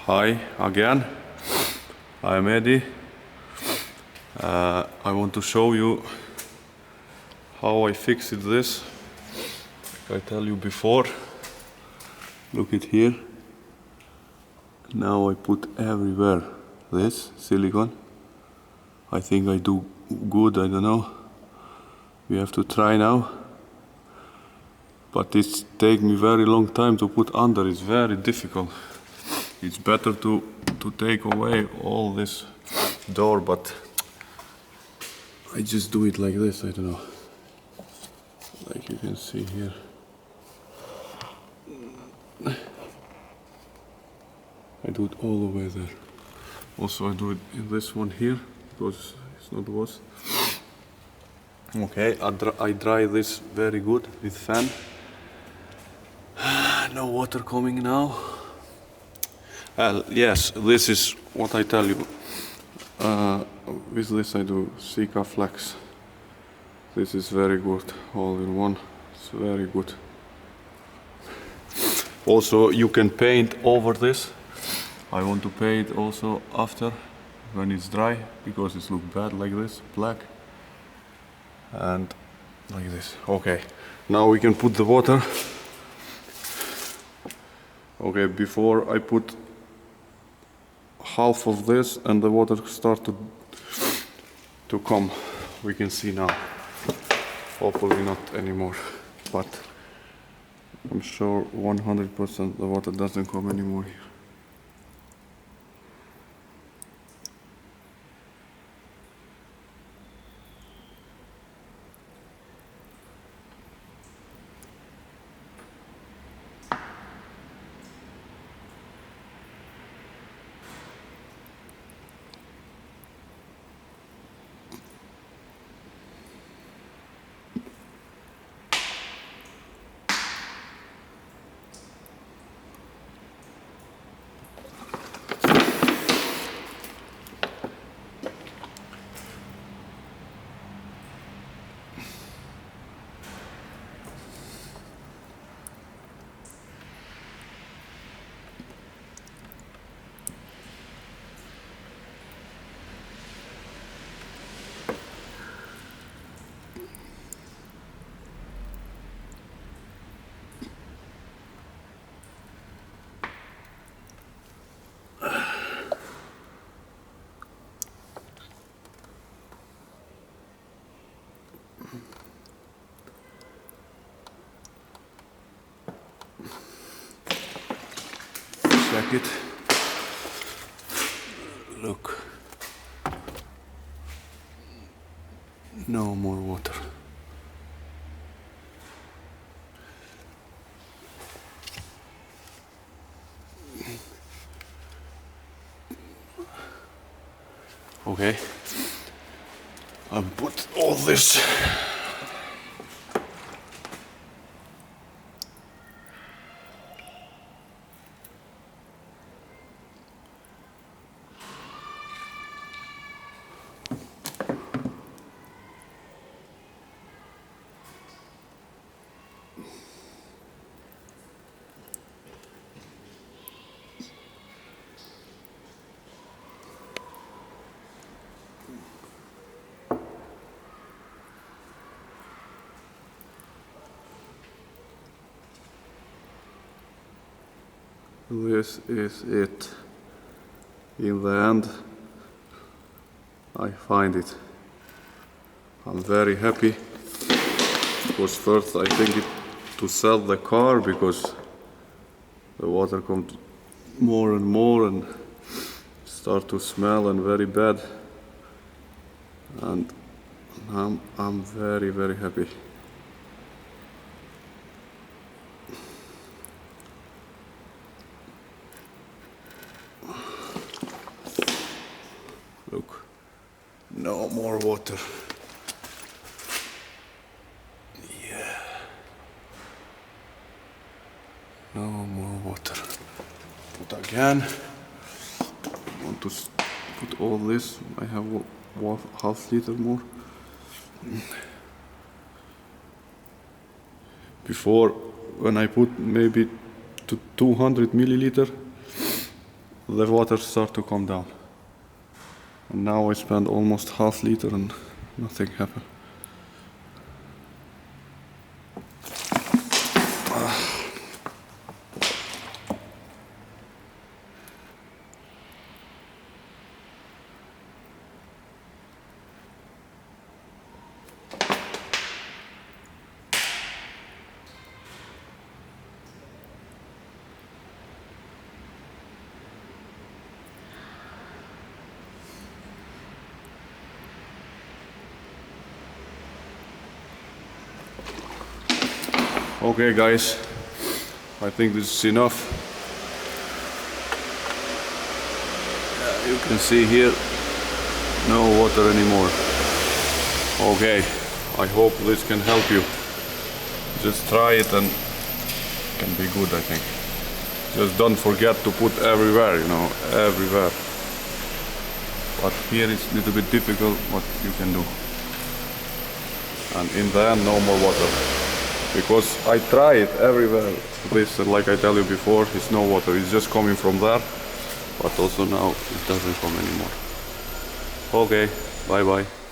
Hi again, I'm Eddie. I want to show you how I fixed this. I tell you before, look it here. Now I put everywhere this silicone. I think I do good, I don't know. We have to try now. But it takes me very long time to put under, it's very difficult. It's better to take away all this door, but I just do it like this, I don't know. Like you can see here. I do it all the way there. Also I do it in this one here, because it's not worse. Okay, I dry this very good with fan. No water coming now. Yes, this is what I tell you. With this I do Sika Flex. This is very good, all in one. It's very good. Also, you can paint over this. I want to paint also after, when it's dry, because it looks bad like this, black. And like this. Okay, now we can put the water. Okay, before I put half of this and the water start to come. We can see now. Hopefully not anymore, but I'm sure 100% the water doesn't come anymore here. Check it. Look. No more water. Okay. I put all this. This is it. In the end, I find it. I'm very happy. Because first I think it to sell the car because the water comes more and more and start to smell and very bad. And I'm very, very happy. Look, no more water. Yeah. No more water. Put again. I want to put all this. I have half liter more. Before, when I put maybe to 200 milliliter, the water start to come down. And now I spent almost half liter and nothing happened. Okay guys, I think this is enough. You can see here, no water anymore. Okay, I hope this can help you. Just try it and it can be good, I think. Just don't forget to put everywhere, you know, everywhere. But here it's a little bit difficult what you can do. And in the end, no more water. Because I try it everywhere. This, like I tell you before, it's no water. It's just coming from there. But also now it doesn't come anymore. Okay, bye bye.